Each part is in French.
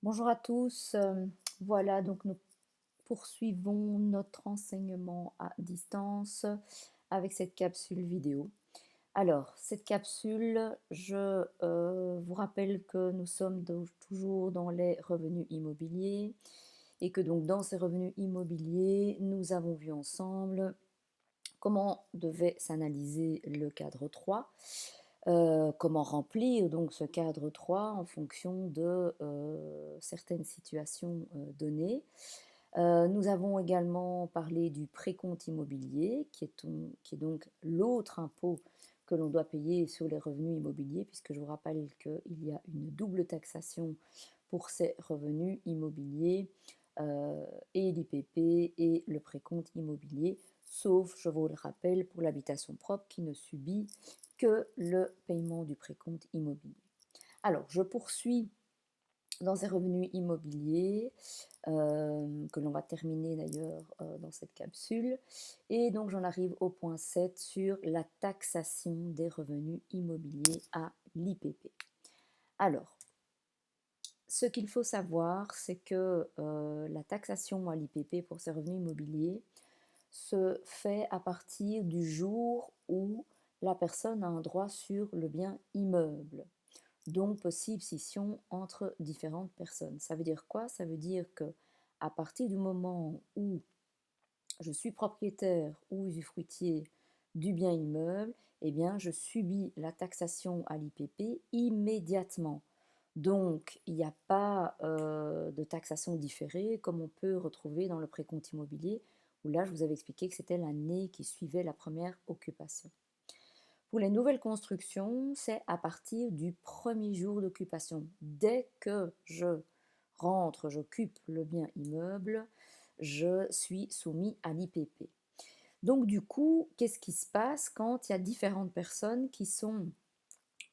Bonjour à tous. Voilà, donc nous poursuivons notre enseignement à distance avec cette capsule vidéo. Alors, cette capsule, je vous rappelle que nous sommes toujours dans les revenus immobiliers et que donc dans ces revenus immobiliers, nous avons vu ensemble comment devait s'analyser le cadre 3, comment remplir donc ce cadre 3 en fonction de certaines situations données. Nous avons également parlé du précompte immobilier, qui est donc l'autre impôt que l'on doit payer sur les revenus immobiliers, puisque je vous rappelle qu'il y a une double taxation pour ces revenus immobiliers, et l'IPP et le précompte immobilier, sauf, je vous le rappelle, pour l'habitation propre qui ne subit que le paiement du précompte immobilier. Alors, je poursuis dans ces revenus immobiliers, que l'on va terminer d'ailleurs dans cette capsule. Et donc j'en arrive au point 7 sur la taxation des revenus immobiliers à l'IPP. Alors, ce qu'il faut savoir, c'est que la taxation à l'IPP pour ces revenus immobiliers se fait à partir du jour où la personne a un droit sur le bien immeuble, donc possible scission entre différentes personnes. Ça veut dire quoi? Ça veut dire que à partir du moment où je suis propriétaire ou usufruitier du bien immeuble, eh bien je subis la taxation à l'IPP immédiatement. Donc il n'y a pas de taxation différée comme on peut retrouver dans le précompte immobilier, où là je vous avais expliqué que c'était l'année qui suivait la première occupation. Pour les nouvelles constructions, c'est à partir du premier jour d'occupation. Dès que je rentre, j'occupe le bien immeuble, je suis soumis à l'IPP. Donc du coup, qu'est-ce qui se passe quand il y a différentes personnes qui sont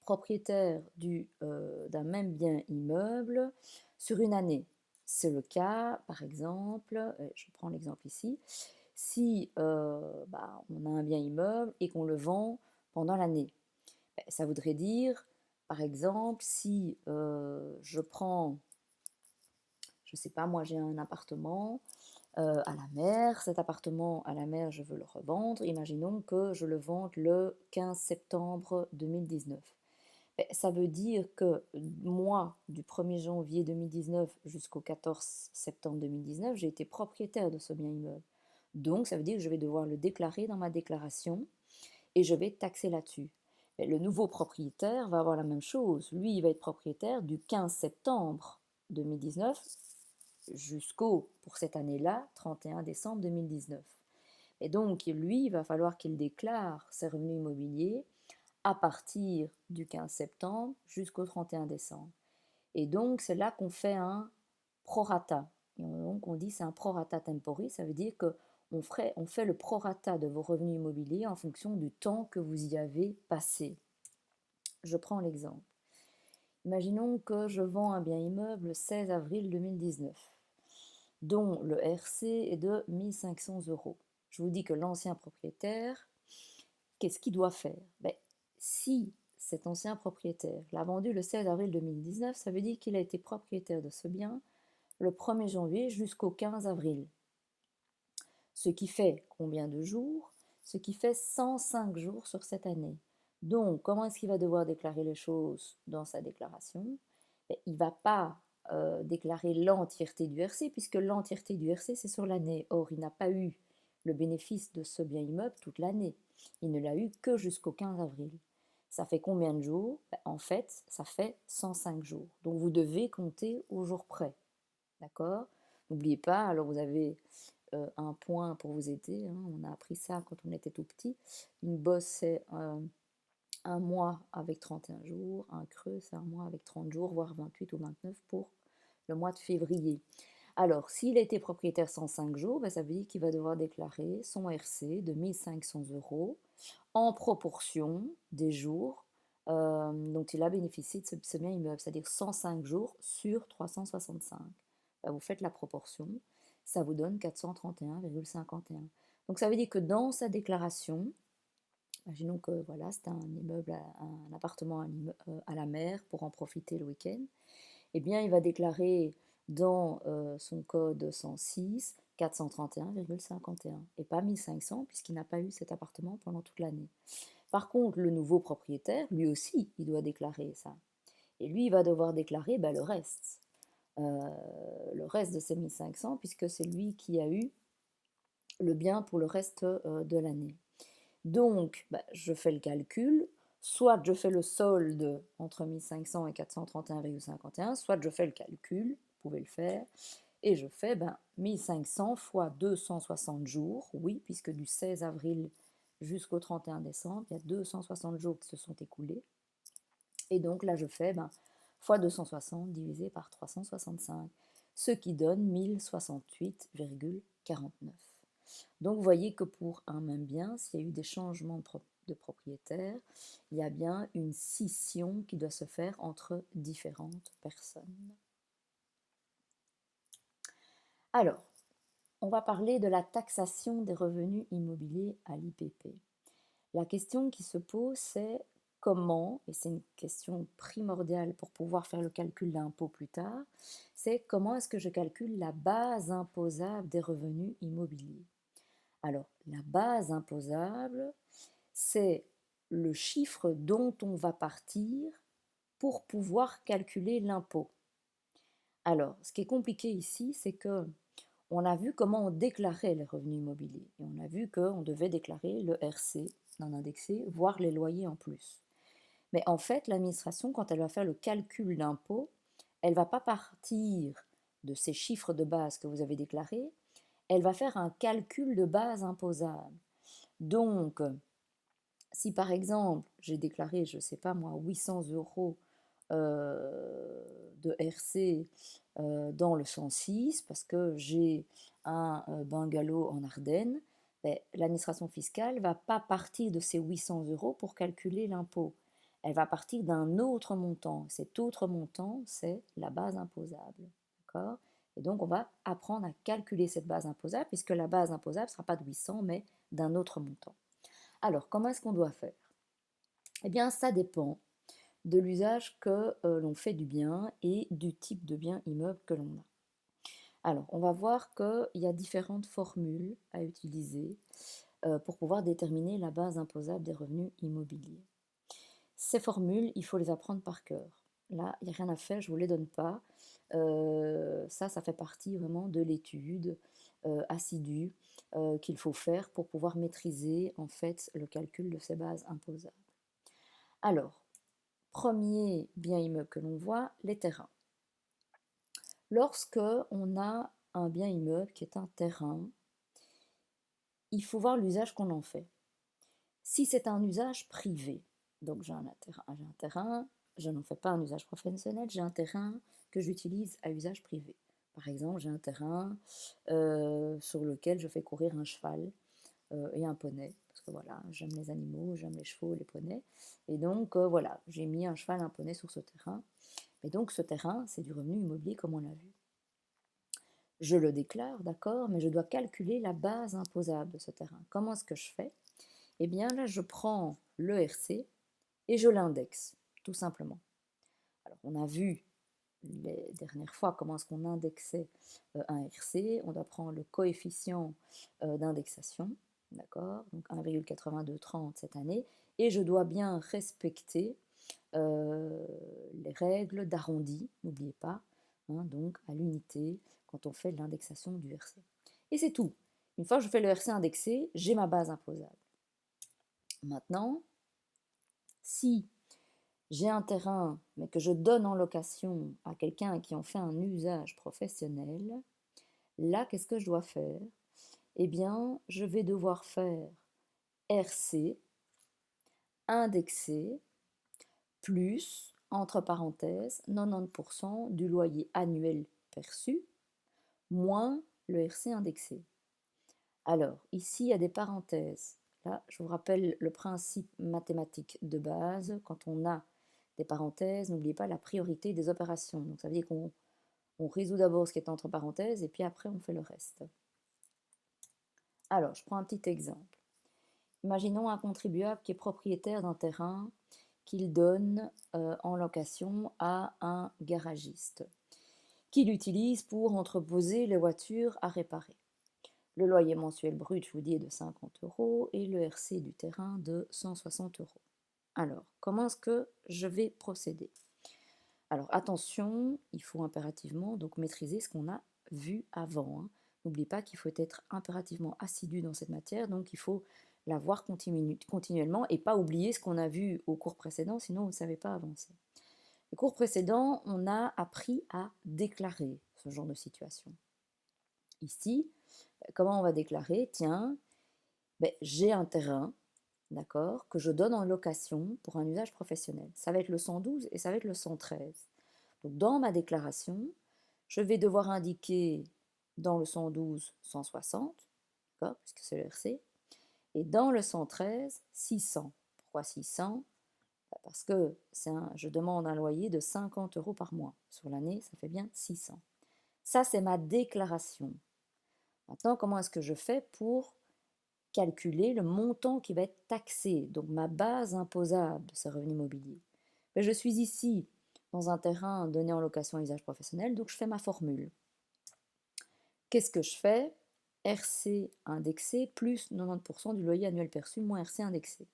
propriétaires d'un même bien immeuble sur une année? C'est le cas, par exemple, je prends l'exemple ici, si on a un bien immeuble et qu'on le vend pendant l'année. Ça voudrait dire, par exemple, si je prends, je ne sais pas, moi j'ai un appartement à la mer, cet appartement à la mer, je veux le revendre, imaginons que je le vende le 15 septembre 2019. Ça veut dire que moi, du 1er janvier 2019 jusqu'au 14 septembre 2019, j'ai été propriétaire de ce bien immeuble. Donc ça veut dire que je vais devoir le déclarer dans ma déclaration et je vais taxer là-dessus. Mais le nouveau propriétaire va avoir la même chose. Lui, il va être propriétaire du 15 septembre 2019 jusqu'au, pour cette année-là, 31 décembre 2019. Et donc, lui, il va falloir qu'il déclare ses revenus immobiliers à partir du 15 septembre jusqu'au 31 décembre. Et donc, c'est là qu'on fait un prorata. Et donc, on dit c'est un prorata temporis, ça veut dire que on fait le prorata de vos revenus immobiliers en fonction du temps que vous y avez passé. Je prends l'exemple. Imaginons que je vends un bien immeuble le 16 avril 2019, dont le RC est de 1500 euros. Je vous dis que l'ancien propriétaire, qu'est-ce qu'il doit faire? Si cet ancien propriétaire l'a vendu le 16 avril 2019, ça veut dire qu'il a été propriétaire de ce bien le 1er janvier jusqu'au 15 avril. Ce qui fait combien de jours? Ce qui fait 105 jours sur cette année. Donc, comment est-ce qu'il va devoir déclarer les choses dans sa déclaration? Il ne va pas déclarer l'entièreté du RC, puisque l'entièreté du RC, c'est sur l'année. Or, il n'a pas eu le bénéfice de ce bien immeuble toute l'année. Il ne l'a eu que jusqu'au 15 avril. Ça fait combien de jours? En fait, ça fait 105 jours. Donc, vous devez compter au jour près. D'accord? N'oubliez pas, alors vous avez un point pour vous aider, hein, on a appris ça quand on était tout petit. Une bosse, c'est un mois avec 31 jours, un creux, c'est un mois avec 30 jours, voire 28 ou 29 pour le mois de février. Alors, s'il a été propriétaire 105 jours, ça veut dire qu'il va devoir déclarer son RC de 1500 euros en proportion des jours dont il a bénéficié de ce bien immeuble, c'est-à-dire 105 jours sur 365. Vous faites la proportion, ça vous donne 431,51. Donc ça veut dire que dans sa déclaration, imaginons que voilà, c'est un immeuble, un appartement à la mer pour en profiter le week-end, eh bien, il va déclarer dans son code 106 431,51 et pas 1500 puisqu'il n'a pas eu cet appartement pendant toute l'année. Par contre, le nouveau propriétaire, lui aussi, il doit déclarer ça. Et lui, il va devoir déclarer le reste. Le reste de ces 1500 puisque c'est lui qui a eu le bien pour le reste de l'année. Donc, je fais le calcul, soit je fais le solde entre 1500 et 431,51, soit je fais le calcul, vous pouvez le faire, et je fais 1500 fois 260 jours, oui, puisque du 16 avril jusqu'au 31 décembre, il y a 260 jours qui se sont écoulés. Et donc là, je fais fois 260 divisé par 365, ce qui donne 1068,49. Donc vous voyez que pour un même bien, s'il y a eu des changements de propriétaire, il y a bien une scission qui doit se faire entre différentes personnes. Alors, on va parler de la taxation des revenus immobiliers à l'IPP. La question qui se pose, c'est comment, et c'est une question primordiale pour pouvoir faire le calcul d'impôt plus tard, c'est comment est-ce que je calcule la base imposable des revenus immobiliers. Alors, la base imposable, c'est le chiffre dont on va partir pour pouvoir calculer l'impôt. Alors, ce qui est compliqué ici, c'est que on a vu comment on déclarait les revenus immobiliers. Et on a vu qu'on devait déclarer le RC non indexé, voire les loyers en plus. Mais en fait, l'administration, quand elle va faire le calcul d'impôt, elle ne va pas partir de ces chiffres de base que vous avez déclarés, elle va faire un calcul de base imposable. Donc, si par exemple, j'ai déclaré, je ne sais pas moi, 800 euros de RC dans le 106 parce que j'ai un bungalow en Ardennes, l'administration fiscale ne va pas partir de ces 800 euros pour calculer l'impôt. Elle va partir d'un autre montant. Cet autre montant, c'est la base imposable. D'accord ? Et donc, on va apprendre à calculer cette base imposable puisque la base imposable ne sera pas de 800 mais d'un autre montant. Alors, comment est-ce qu'on doit faire? Eh bien, ça dépend de l'usage que l'on fait du bien et du type de bien immeuble que l'on a. Alors, on va voir qu'il y a différentes formules à utiliser pour pouvoir déterminer la base imposable des revenus immobiliers. Ces formules, il faut les apprendre par cœur. Là, il n'y a rien à faire, je ne vous les donne pas. Ça fait partie vraiment de l'étude assidue qu'il faut faire pour pouvoir maîtriser en fait le calcul de ces bases imposables. Alors, premier bien immeuble que l'on voit, les terrains. Lorsque on a un bien immeuble qui est un terrain, il faut voir l'usage qu'on en fait. Si c'est un usage privé, donc j'ai un terrain, je n'en fais pas un usage professionnel, j'ai un terrain que j'utilise à usage privé. Par exemple, j'ai un terrain sur lequel je fais courir un cheval et un poney, parce que voilà, j'aime les animaux, j'aime les chevaux, les poneys, et donc voilà, j'ai mis un cheval, un poney sur ce terrain, et donc ce terrain, c'est du revenu immobilier comme on l'a vu. Je le déclare, d'accord, mais je dois calculer la base imposable de ce terrain. Comment est-ce que je fais? Eh bien là, je prends le RC et je l'indexe, tout simplement. Alors, on a vu les dernières fois comment est-ce qu'on indexait un RC. On doit prendre le coefficient d'indexation, d'accord, donc 1,8230 cette année, et je dois bien respecter les règles d'arrondi, n'oubliez pas, hein, donc à l'unité quand on fait l'indexation du RC. Et c'est tout. Une fois que je fais le RC indexé, j'ai ma base imposable. Maintenant, si j'ai un terrain, mais que je donne en location à quelqu'un qui en fait un usage professionnel, là, qu'est-ce que je dois faire? Eh bien, je vais devoir faire RC, indexé, plus, entre parenthèses, 90% du loyer annuel perçu, moins le RC indexé. Alors, ici, il y a des parenthèses. Là, je vous rappelle le principe mathématique de base. Quand on a des parenthèses, n'oubliez pas la priorité des opérations. Donc, ça veut dire qu'on résout d'abord ce qui est entre parenthèses et puis après, on fait le reste. Alors, je prends un petit exemple. Imaginons un contribuable qui est propriétaire d'un terrain qu'il donne en location à un garagiste qui l'utilise pour entreposer les voitures à réparer. Le loyer mensuel brut, je vous dis, est de 50 € et le RC du terrain de 160 €. Alors, comment est-ce que je vais procéder? Alors, attention, il faut impérativement donc maîtriser ce qu'on a vu avant, hein. N'oublie pas qu'il faut être impérativement assidu dans cette matière, donc il faut la voir continuellement et pas oublier ce qu'on a vu au cours précédent, sinon vous ne savez pas avancer. Au cours précédent, on a appris à déclarer ce genre de situation. Ici, comment on va déclarer? Tiens, j'ai un terrain, d'accord, que je donne en location pour un usage professionnel. Ça va être le 112 et ça va être le 113. Donc dans ma déclaration, je vais devoir indiquer dans le 112 160, d'accord, puisque c'est le RC, et dans le 113 600. Pourquoi 600? Parce que je demande un loyer de 50 € par mois. Sur l'année, ça fait bien 600. Ça, c'est ma déclaration. Maintenant, comment est-ce que je fais pour calculer le montant qui va être taxé, donc ma base imposable de ce revenu immobilier? Je suis ici dans un terrain donné en location à usage professionnel, donc je fais ma formule. Qu'est-ce que je fais? RC indexé plus 90% du loyer annuel perçu moins RC indexé.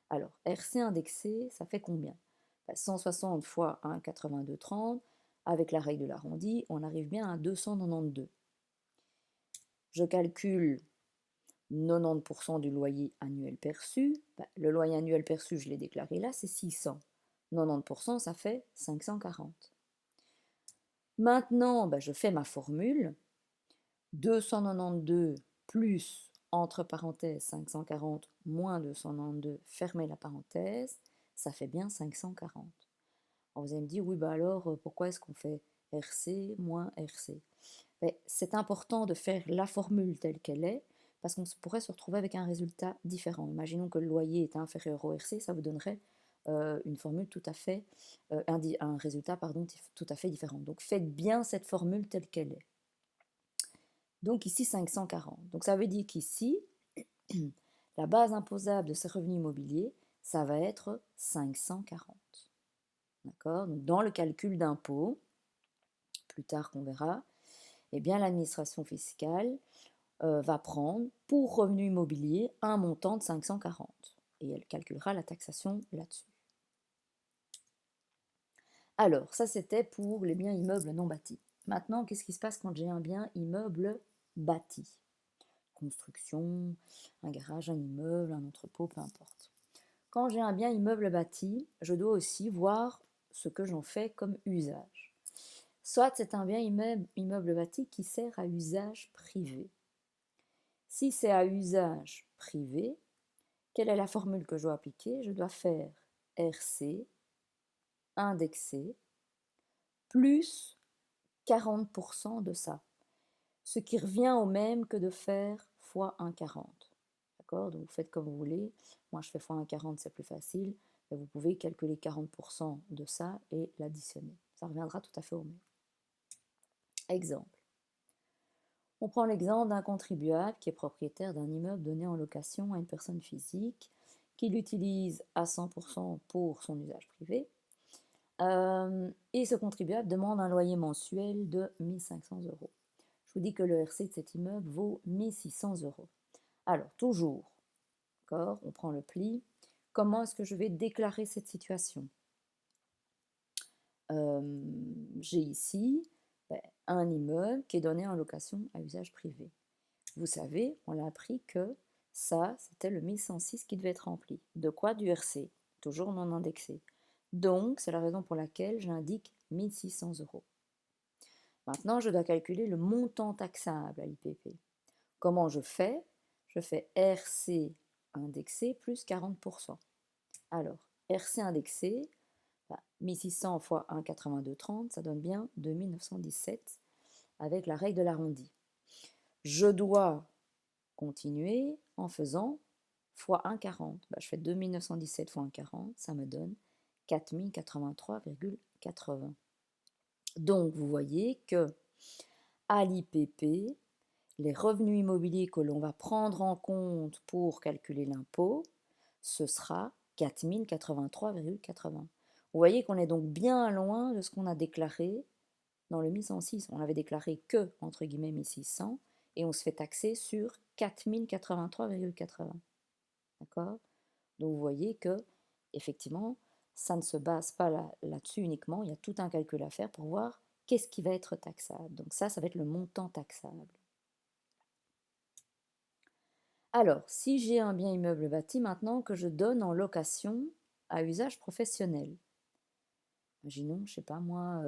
Alors, RC indexé, ça fait combien? 160 fois 1,8230, avec la règle de l'arrondi, on arrive bien à 292. Je calcule 90% du loyer annuel perçu. Le loyer annuel perçu, je l'ai déclaré là, c'est 600. 90%, ça fait 540. Maintenant, je fais ma formule. 292 plus, entre parenthèses, 540 moins 292, fermez la parenthèse, ça fait bien 540. Alors vous allez me dire, oui, alors pourquoi est-ce qu'on fait RC moins RC? C'est important de faire la formule telle qu'elle est, parce qu'on pourrait se retrouver avec un résultat différent. Imaginons que le loyer est inférieur au RC, ça vous donnerait une formule tout à fait, un résultat tout à fait différent. Donc faites bien cette formule telle qu'elle est. Donc ici 540. Donc ça veut dire qu'ici, la base imposable de ces revenus immobiliers, ça va être 540. D'accord? Donc dans le calcul d'impôt, plus tard qu'on verra, eh bien l'administration fiscale va prendre pour revenu immobilier un montant de 540 et elle calculera la taxation là-dessus. Alors, ça c'était pour les biens immeubles non bâtis. Maintenant, qu'est-ce qui se passe quand j'ai un bien immeuble bâti? Construction, un garage, un immeuble, un entrepôt, peu importe. Quand j'ai un bien immeuble bâti, je dois aussi voir ce que j'en fais comme usage. Soit c'est un bien immeuble bâti qui sert à usage privé. Si c'est à usage privé, quelle est la formule que je dois appliquer? Je dois faire RC indexé plus 40% de ça, ce qui revient au même que de faire fois 1,40. D'accord? Donc vous faites comme vous voulez. Moi je fais fois 1,40, c'est plus facile. Mais vous pouvez calculer 40% de ça et l'additionner. Ça reviendra tout à fait au même. Exemple. On prend l'exemple d'un contribuable qui est propriétaire d'un immeuble donné en location à une personne physique qui l'utilise à 100% pour son usage privé. Et ce contribuable demande un loyer mensuel de 1 500 €. Je vous dis que le RC de cet immeuble vaut 1 600 €. Alors, toujours, d'accord, on prend le pli. Comment est-ce que je vais déclarer cette situation? J'ai ici un immeuble qui est donné en location à usage privé. Vous savez, on l'a appris que ça, c'était le 1106 qui devait être rempli. De quoi? Du RC, toujours non indexé. Donc, c'est la raison pour laquelle j'indique 1 600 €. Maintenant, je dois calculer le montant taxable à l'IPP. Comment je fais? Je fais RC indexé plus 40%. Alors, RC indexé, 1600 fois 1,8230, ça donne bien 2917 avec la règle de l'arrondi. Je dois continuer en faisant fois 1,40. Je fais 2917 fois 1,40, ça me donne 4083,80. Donc, vous voyez que à l'IPP, les revenus immobiliers que l'on va prendre en compte pour calculer l'impôt, ce sera 4 083,80. Vous voyez qu'on est donc bien loin de ce qu'on a déclaré dans le 1106. On avait déclaré que, entre guillemets, 1600 et on se fait taxer sur 4 083,80. D'accord? Donc vous voyez que, effectivement, ça ne se base pas là-dessus uniquement. Il y a tout un calcul à faire pour voir qu'est-ce qui va être taxable. Donc ça va être le montant taxable. Alors, si j'ai un bien immeuble bâti maintenant que je donne en location à usage professionnel, imaginons, je ne sais pas moi,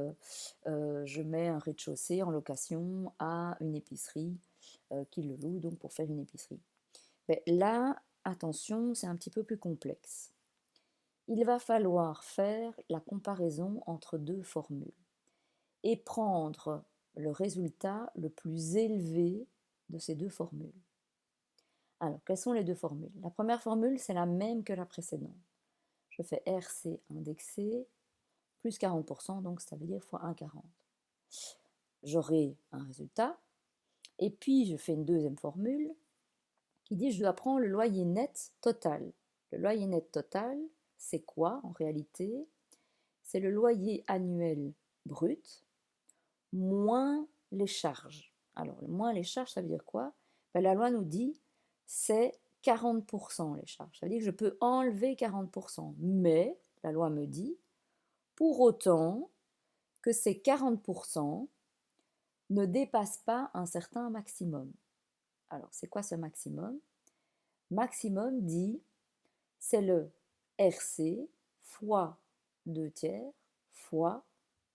je mets un rez-de-chaussée en location à une épicerie qui le loue donc pour faire une épicerie. Mais là, attention, c'est un petit peu plus complexe. Il va falloir faire la comparaison entre deux formules et prendre le résultat le plus élevé de ces deux formules. Alors, quelles sont les deux formules? La première formule, c'est la même que la précédente. Je fais RC indexé plus 40%, donc ça veut dire fois 1,40. J'aurai un résultat. Et puis, je fais une deuxième formule qui dit que je dois prendre le loyer net total. Le loyer net total, c'est quoi en réalité? C'est le loyer annuel brut moins les charges. Alors, moins les charges, ça veut dire quoi? Ben, la loi nous dit c'est 40% les charges. Ça veut dire que je peux enlever 40%. Mais la loi me dit, pour autant que ces 40% ne dépassent pas un certain maximum. Alors, c'est quoi ce maximum? Maximum dit, c'est le RC fois 2 tiers fois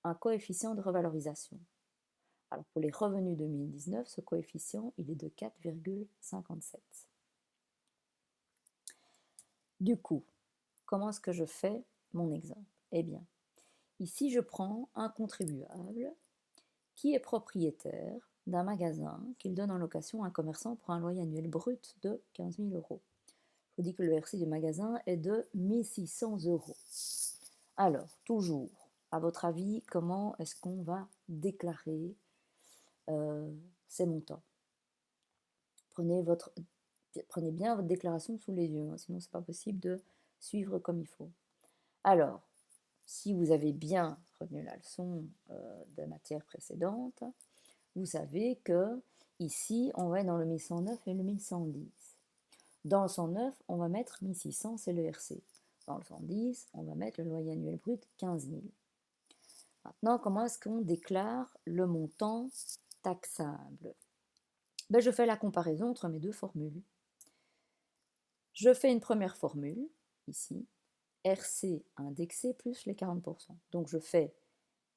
un coefficient de revalorisation. Alors, pour les revenus 2019, ce coefficient, il est de 4,57. Du coup, comment est-ce que je fais mon exemple? Eh bien, ici, je prends un contribuable qui est propriétaire d'un magasin qu'il donne en location à un commerçant pour un loyer annuel brut de 15 000 euros. Je vous dis que le RC du magasin est de 1 600 euros. Alors, toujours, à votre avis, comment est-ce qu'on va déclarer ces montants? Prenez bien votre déclaration sous les yeux, hein, sinon c'est pas possible de suivre comme il faut. Alors, si vous avez bien retenu la leçon de matière précédente, vous savez que ici, on va être dans le 1109 et le 1110. Dans le 109, on va mettre 1600, c'est le RC. Dans le 110, on va mettre le loyer annuel brut 15 000. Maintenant, comment est-ce qu'on déclare le montant taxable? Ben, je fais la comparaison entre mes deux formules. Je fais une première formule, ici, RC indexé plus les 40%. Donc je fais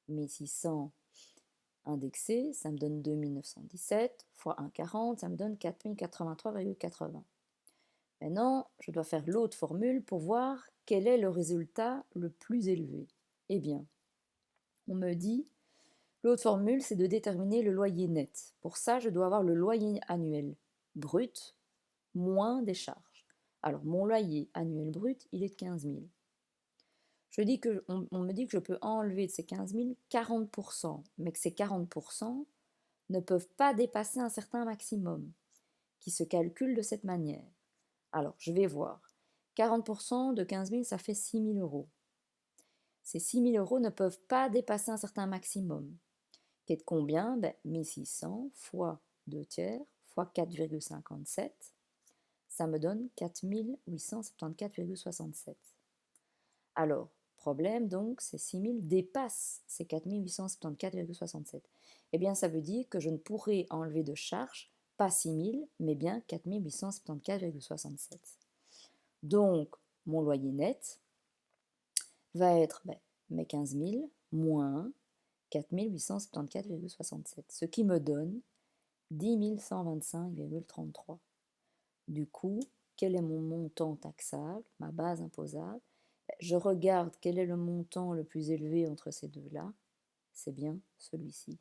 1600 indexé, ça me donne 2917, fois 1,40, ça me donne 4083,80. Maintenant, je dois faire l'autre formule pour voir quel est le résultat le plus élevé. Eh bien, on me dit, l'autre formule, c'est de déterminer le loyer net. Pour ça, je dois avoir le loyer annuel brut moins des charges. Alors, mon loyer annuel brut, il est de 15 000. On me dit que je peux enlever de ces 15 000 40%, mais que ces 40% ne peuvent pas dépasser un certain maximum, qui se calcule de cette manière. Alors, je vais voir. 40% de 15 000, ça fait 6 000 euros. Ces 6 000 euros ne peuvent pas dépasser un certain maximum. Qui est de combien? 1600 fois 2 tiers fois 4,57. Ça me donne 4 874,67. Alors, problème donc, ces 6 000 dépassent ces 4 874,67. Eh bien, ça veut dire que je ne pourrai enlever de charge pas 6 000, mais bien 4 874,67. Donc, mon loyer net va être mes 15 000 moins 4 874,67, ce qui me donne 10 125,33. Du coup, quel est mon montant taxable, ma base imposable? Je regarde quel est le montant le plus élevé entre ces deux-là. C'est bien celui-ci,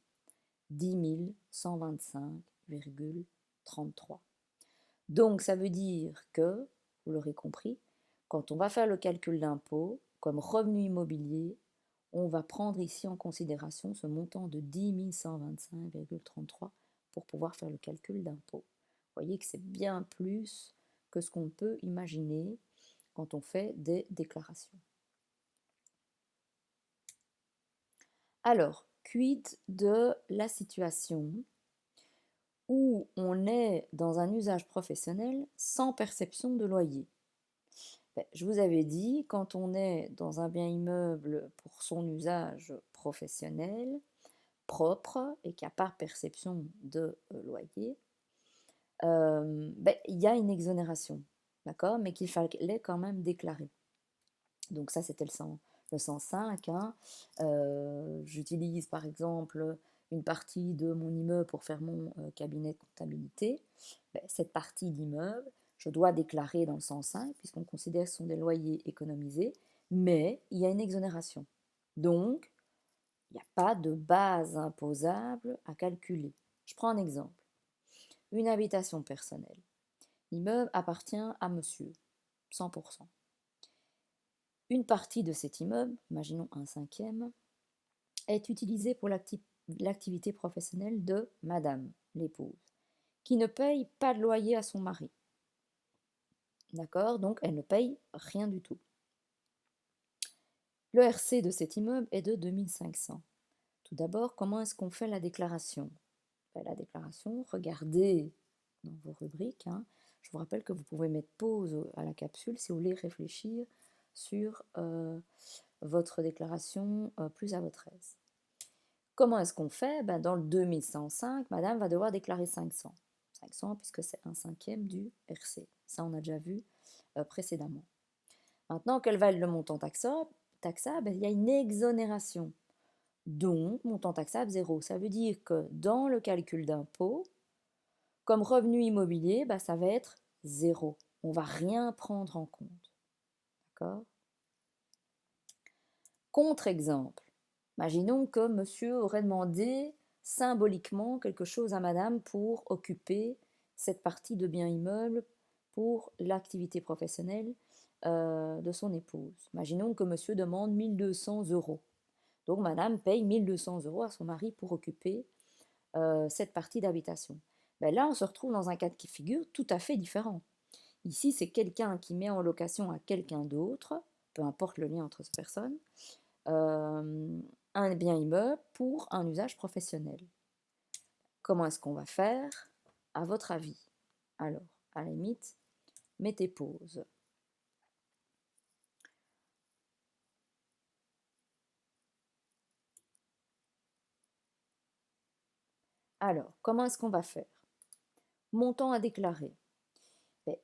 10 125,33. Donc, ça veut dire que, vous l'aurez compris, quand on va faire le calcul d'impôt, comme revenu immobilier, on va prendre ici en considération ce montant de 10 125,33 pour pouvoir faire le calcul d'impôt. Vous voyez que c'est bien plus que ce qu'on peut imaginer quand on fait des déclarations. Alors, quid de la situation où on est dans un usage professionnel sans perception de loyer? Je vous avais dit, quand on est dans un bien immeuble pour son usage professionnel, propre, et qu'il n'y a pas perception de loyer, il y a une exonération, d'accord, mais qu'il fallait quand même déclarer. Donc ça, c'était le 105. Hein. J'utilise par exemple une partie de mon immeuble pour faire mon cabinet de comptabilité. Cette partie d'immeuble, je dois déclarer dans le 105, puisqu'on considère que ce sont des loyers économisés, mais il y a une exonération. Donc, il n'y a pas de base imposable à calculer. Je prends un exemple. Une habitation personnelle. L'immeuble appartient à monsieur, 100%. Une partie de cet immeuble, imaginons un cinquième, est utilisée pour l'activité professionnelle de madame, l'épouse, qui ne paye pas de loyer à son mari. D'accord? Donc elle ne paye rien du tout. Le RC de cet immeuble est de 2500. Tout d'abord, comment est-ce qu'on fait la déclaration? La déclaration, regardez dans vos rubriques. Hein. Je vous rappelle que vous pouvez mettre pause à la capsule si vous voulez réfléchir sur votre déclaration plus à votre aise. Comment est-ce qu'on fait? Dans le 2105, madame va devoir déclarer 500. 500 puisque c'est un cinquième du RC. Ça, on a déjà vu précédemment. Maintenant, quel va être le montant taxable? Il y a une exonération. Donc, montant taxable 0. Ça veut dire que dans le calcul d'impôt, comme revenu immobilier, ça va être 0. On ne va rien prendre en compte. D'accord? Contre-exemple. Imaginons que monsieur aurait demandé symboliquement quelque chose à madame pour occuper cette partie de bien immeuble pour l'activité professionnelle de son épouse. Imaginons que monsieur demande 1200 €. Donc madame paye 1200 € à son mari pour occuper cette partie d'habitation. Là, on se retrouve dans un cas de figure tout à fait différent. Ici, c'est quelqu'un qui met en location à quelqu'un d'autre, peu importe le lien entre ces personnes, un bien immeuble pour un usage professionnel. Comment est-ce qu'on va faire, à votre avis? Alors, à la limite, mettez pause. Alors, comment est-ce qu'on va faire? Montant à déclarer.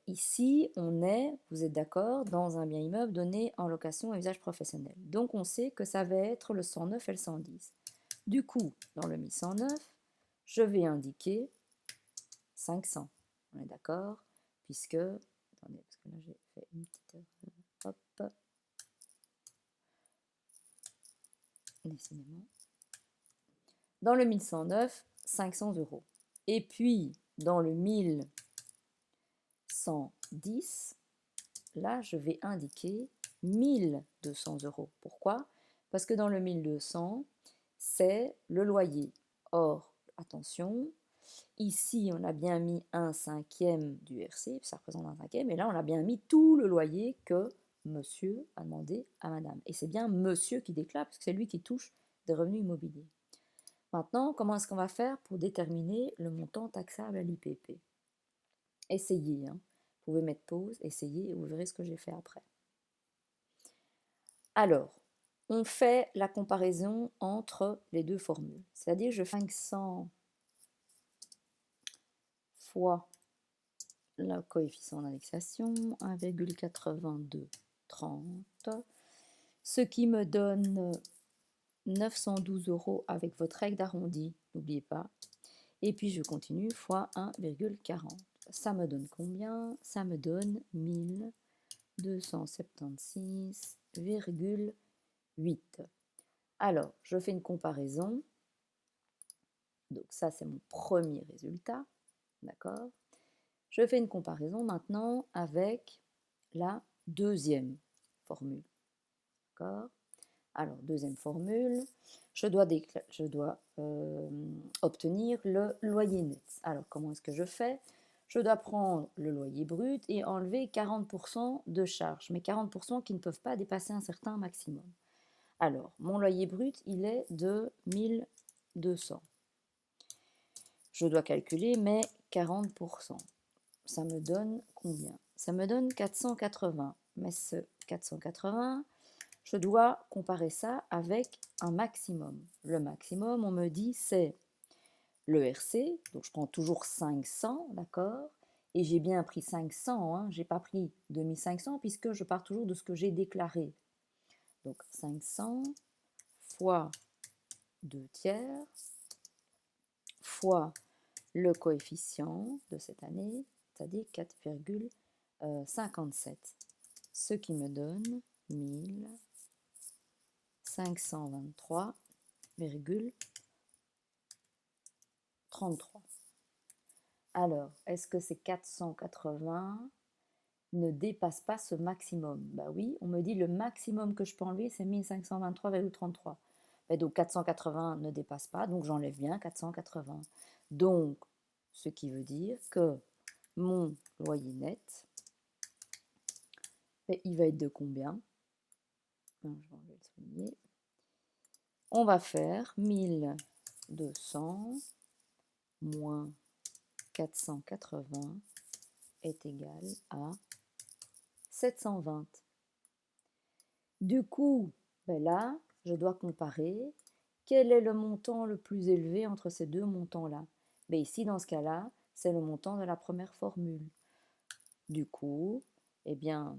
Ici, on est, vous êtes d'accord, dans un bien immeuble donné en location à usage professionnel. Donc, on sait que ça va être le 109 et le 110. Du coup, dans le 1109, je vais indiquer 500. On est d'accord? Puisque, attendez, parce que là, j'ai fait une petite erreur. Hop. Décidément. Dans le 1109, 500 €. Et puis, dans le 1110, là, je vais indiquer 1200 €. Pourquoi? Parce que dans le 1200, c'est le loyer. Or, attention, ici, on a bien mis un cinquième du RC, ça représente un cinquième, et là, on a bien mis tout le loyer que monsieur a demandé à madame. Et c'est bien monsieur qui déclare, parce que c'est lui qui touche des revenus immobiliers. Maintenant, comment est-ce qu'on va faire pour déterminer le montant taxable à l'IPP? Essayez, hein. Vous pouvez mettre pause, essayez, et vous verrez ce que j'ai fait après. Alors, on fait la comparaison entre les deux formules. C'est-à-dire, je fais 500 fois le coefficient d'indexation, 1,8230, ce qui me donne 912 € avec votre règle d'arrondi, n'oubliez pas. Et puis je continue fois 1,40. Ça me donne combien? Ça me donne 1276,8. Alors, je fais une comparaison. Donc ça, c'est mon premier résultat. D'accord? Je fais une comparaison maintenant avec la deuxième formule. D'accord? Alors, deuxième formule, je dois obtenir le loyer net. Alors, comment est-ce que je fais? je dois prendre le loyer brut et enlever 40% de charges, mais 40% qui ne peuvent pas dépasser un certain maximum. Alors, mon loyer brut, il est de 1200. Je dois calculer mes 40%. Ça me donne combien? Ça me donne 480. Mais ce 480, je dois comparer ça avec un maximum. Le maximum, on me dit, c'est le RC, donc je prends toujours 500, d'accord? Et j'ai bien pris 500, hein, je n'ai pas pris 2500 puisque je pars toujours de ce que j'ai déclaré. Donc 500 fois 2 tiers fois le coefficient de cette année, c'est-à-dire 4,57, ce qui me donne 1523,33. Alors, est-ce que ces 480 ne dépassent pas ce maximum? Bah oui, on me dit le maximum que je peux enlever, c'est 1523,33. Donc 480 ne dépasse pas, donc j'enlève bien 480. Donc, ce qui veut dire que mon loyer net, il va être de combien? Je vais enlever le souligner. On va faire 1200 moins 480 est égal à 720. Du coup, là, je dois comparer quel est le montant le plus élevé entre ces deux montants-là. Ici, dans ce cas-là, c'est le montant de la première formule. Du coup, eh bien,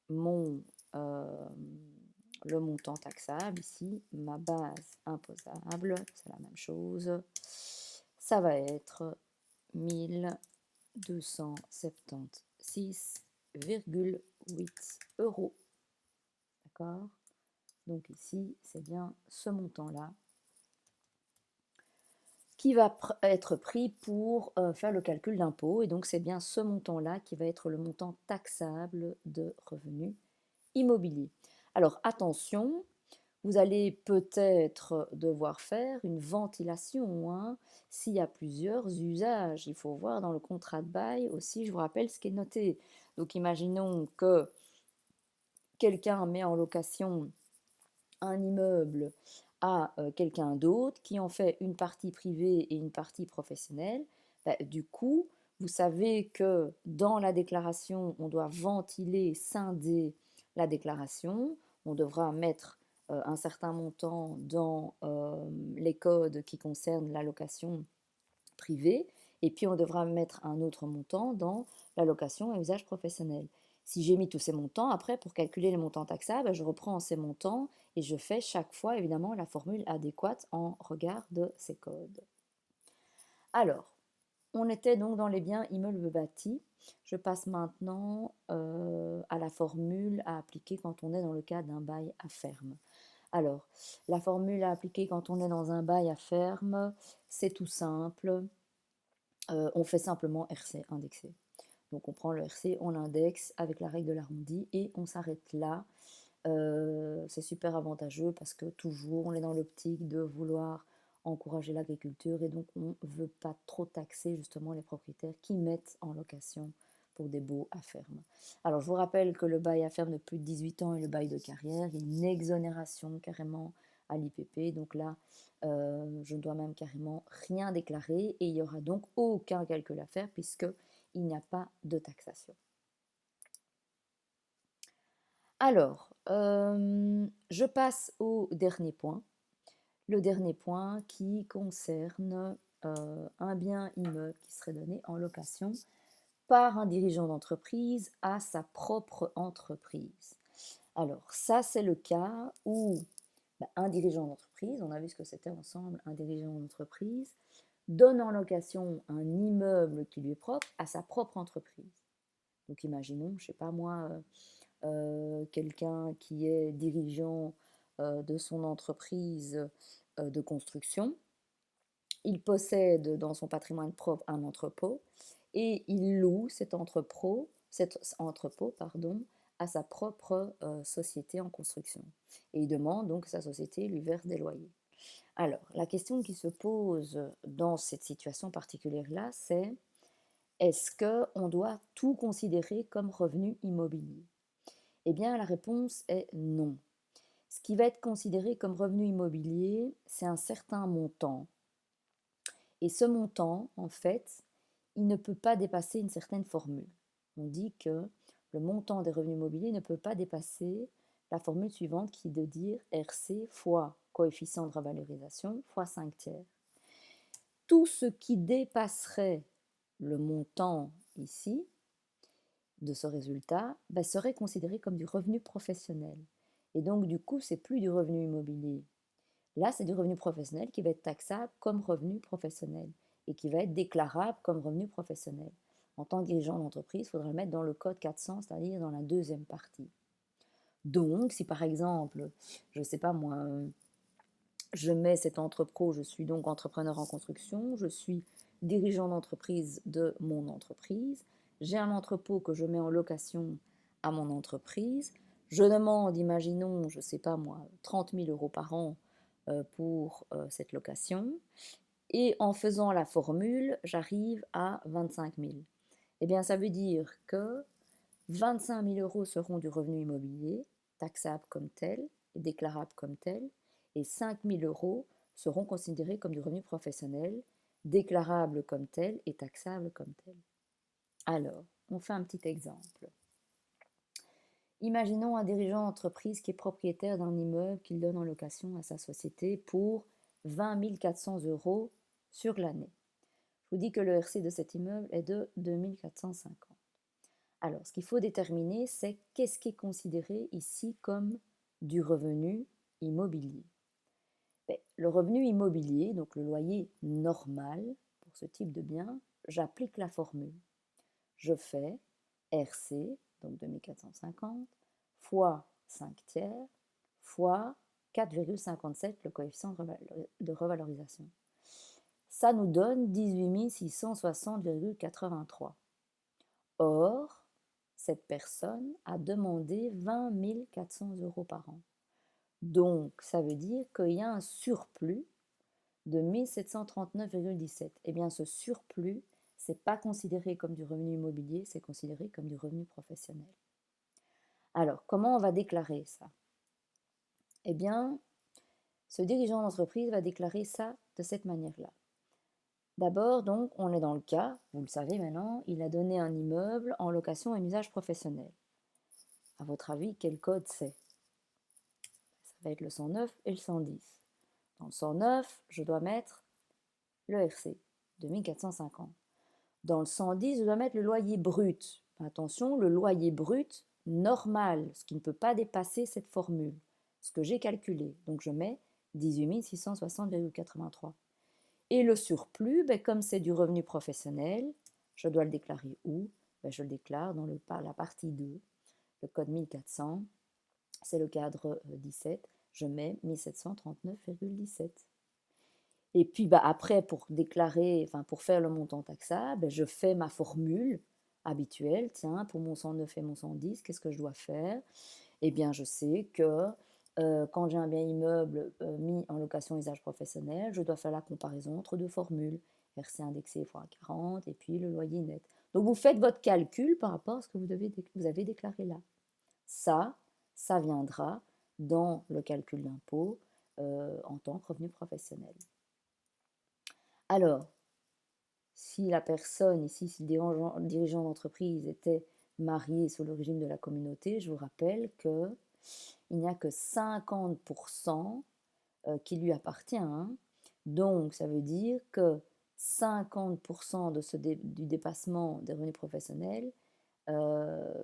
le montant taxable, ici, ma base imposable, c'est la même chose, ça va être 1276,8 euros. D'accord? Donc ici, c'est bien ce montant-là qui va être pris pour faire le calcul d'impôt. Et donc, c'est bien ce montant-là qui va être le montant taxable de revenus immobiliers. Alors, attention, vous allez peut-être devoir faire une ventilation, hein, s'il y a plusieurs usages. Il faut voir dans le contrat de bail aussi, je vous rappelle ce qui est noté. Donc, imaginons que quelqu'un met en location un immeuble à quelqu'un d'autre qui en fait une partie privée et une partie professionnelle. Du coup, vous savez que dans la déclaration, on doit ventiler, scinder la déclaration. On devra mettre un certain montant dans les codes qui concernent la location privée, et puis on devra mettre un autre montant dans la location à usage professionnel. Si j'ai mis tous ces montants, après, pour calculer les montants taxables, je reprends ces montants et je fais chaque fois, évidemment, la formule adéquate en regard de ces codes. Alors, on était donc dans les biens immeubles bâtis. Je passe maintenant à la formule à appliquer quand on est dans le cas d'un bail à ferme. Alors, la formule à appliquer quand on est dans un bail à ferme, c'est tout simple. On fait simplement RC indexé. Donc on prend le RC, on l'indexe avec la règle de l'arrondi et on s'arrête là. C'est super avantageux parce que toujours on est dans l'optique de vouloir encourager l'agriculture et donc on ne veut pas trop taxer justement les propriétaires qui mettent en location pour des baux à ferme. Alors je vous rappelle que le bail à ferme de plus de 18 ans et le bail de carrière, il y a une exonération carrément à l'IPP. Donc là, je ne dois même carrément rien déclarer et il n'y aura donc aucun calcul à faire puisqu'il n'y a pas de taxation. Alors, je passe au dernier point. Le dernier point qui concerne un bien immeuble qui serait donné en location par un dirigeant d'entreprise à sa propre entreprise. Alors, ça, c'est le cas où un dirigeant d'entreprise, on a vu ce que c'était ensemble, un dirigeant d'entreprise, donne en location un immeuble qui lui est propre à sa propre entreprise. Donc, imaginons, je ne sais pas moi, quelqu'un qui est dirigeant de son entreprise de construction. Il possède dans son patrimoine propre un entrepôt et il loue cet entrepôt à sa propre société en construction. Et il demande donc que sa société lui verse des loyers. Alors, la question qui se pose dans cette situation particulière-là, c'est est-ce qu'on doit tout considérer comme revenu immobilier? Eh bien, la réponse est non. Ce qui va être considéré comme revenu immobilier, c'est un certain montant. Et ce montant, en fait, il ne peut pas dépasser une certaine formule. On dit que le montant des revenus immobiliers ne peut pas dépasser la formule suivante qui est de dire RC fois coefficient de revalorisation fois 5 tiers. Tout ce qui dépasserait le montant ici de ce résultat serait considéré comme du revenu professionnel. Et donc du coup, c'est plus du revenu immobilier. Là, c'est du revenu professionnel qui va être taxable comme revenu professionnel et qui va être déclarable comme revenu professionnel. En tant que dirigeant d'entreprise, il faudra le mettre dans le code 400, c'est-à-dire dans la deuxième partie. Donc, si par exemple, je ne sais pas moi, je mets cet entrepôt, je suis donc entrepreneur en construction, je suis dirigeant d'entreprise de mon entreprise, j'ai un entrepôt que je mets en location à mon entreprise, je demande, imaginons, je ne sais pas moi, 30 000 euros par an pour cette location, et en faisant la formule, j'arrive à 25 000. Eh bien, ça veut dire que 25 000 euros seront du revenu immobilier, taxable comme tel, et déclarable comme tel, et 5 000 euros seront considérés comme du revenu professionnel, déclarable comme tel et taxable comme tel. Alors, on fait un petit exemple. Imaginons un dirigeant d'entreprise qui est propriétaire d'un immeuble qu'il donne en location à sa société pour 20 400 euros sur l'année. Je vous dis que le RC de cet immeuble est de 2 450. Alors, ce qu'il faut déterminer, c'est qu'est-ce qui est considéré ici comme du revenu immobilier. Le revenu immobilier, donc le loyer normal pour ce type de bien, j'applique la formule. Je fais RC, donc 2450, fois 5 tiers, fois 4,57, le coefficient de revalorisation. Ça nous donne 18 660,83. Or, cette personne a demandé 20 400 euros par an. Donc, ça veut dire qu'il y a un surplus de 1 739,17. Eh bien, ce surplus, ce n'est pas considéré comme du revenu immobilier, c'est considéré comme du revenu professionnel. Alors, comment on va déclarer ça? Eh bien, ce dirigeant d'entreprise va déclarer ça de cette manière-là. D'abord, donc, on est dans le cas, vous le savez maintenant, il a donné un immeuble en location à un usage professionnel. À votre avis, quel code c'est? Ça va être le 109 et le 110. Dans le 109, je dois mettre le RC, 2450. Dans le 110, je dois mettre le loyer brut. Attention, le loyer brut normal, ce qui ne peut pas dépasser cette formule, ce que j'ai calculé. Donc je mets 18 660,83. Et le surplus, comme c'est du revenu professionnel, je dois le déclarer où? Je le déclare dans la partie 2, le code 1400, c'est le cadre 17, je mets 1739,17. Et puis après, pour déclarer, enfin pour faire le montant taxable, je fais ma formule habituelle. Tiens, pour mon 109 et mon 110, qu'est-ce que je dois faire? Eh bien, je sais que quand j'ai un bien immeuble mis en location usage professionnel, je dois faire la comparaison entre deux formules, RC indexé x 40 et puis le loyer net. Donc, vous faites votre calcul par rapport à ce que vous avez déclaré là. Ça viendra dans le calcul d'impôt en tant que revenu professionnel. Alors, si la personne ici, si le dirigeant d'entreprise était marié sous le régime de la communauté, je vous rappelle qu'il n'y a que 50% qui lui appartient. Donc, ça veut dire que 50% du dépassement des revenus professionnels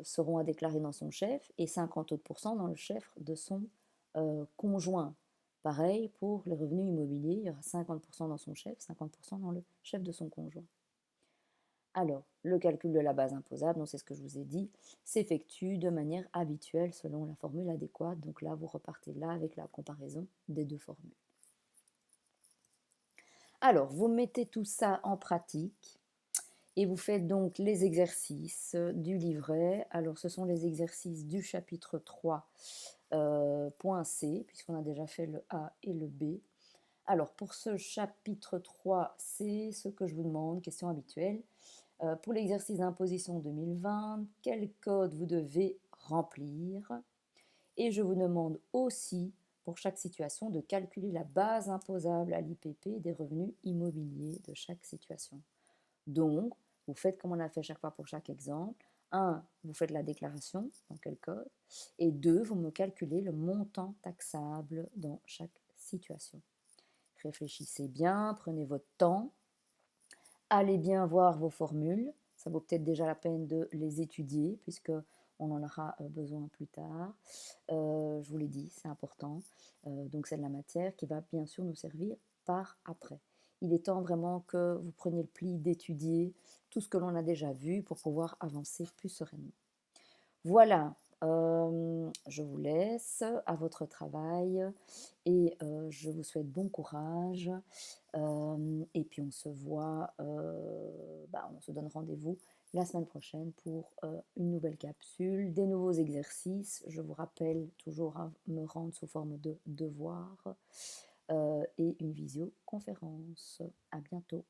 seront à déclarer dans son chef et 50 autres pourcents dans le chef de son conjoint. Pareil pour les revenus immobiliers, il y aura 50% dans son chef, 50% dans le chef de son conjoint. Alors, le calcul de la base imposable, donc c'est ce que je vous ai dit, s'effectue de manière habituelle selon la formule adéquate. Donc là, vous repartez là avec la comparaison des deux formules. Alors, vous mettez tout ça en pratique et vous faites donc les exercices du livret. Alors, ce sont les exercices du chapitre 3, point C, puisqu'on a déjà fait le A et le B. Alors, pour ce chapitre 3, c'est ce que je vous demande, question habituelle. Pour l'exercice d'imposition 2020, quel code vous devez remplir? Et je vous demande aussi, pour chaque situation, de calculer la base imposable à l'IPP des revenus immobiliers de chaque situation. Donc, vous faites comme on a fait chaque fois pour chaque exemple. 1, vous faites la déclaration, dans quel code. Et 2, vous me calculez le montant taxable dans chaque situation. Réfléchissez bien, prenez votre temps. Allez bien voir vos formules. Ça vaut peut-être déjà la peine de les étudier, puisque on en aura besoin plus tard. Je vous l'ai dit, c'est important. Donc c'est de la matière qui va bien sûr nous servir par après. Il est temps vraiment que vous preniez le pli d'étudier tout ce que l'on a déjà vu pour pouvoir avancer plus sereinement. Voilà, je vous laisse à votre travail et je vous souhaite bon courage. Et puis on se voit, on se donne rendez-vous la semaine prochaine pour une nouvelle capsule, des nouveaux exercices. Je vous rappelle toujours à me rendre sous forme de devoir et une visioconférence. À bientôt.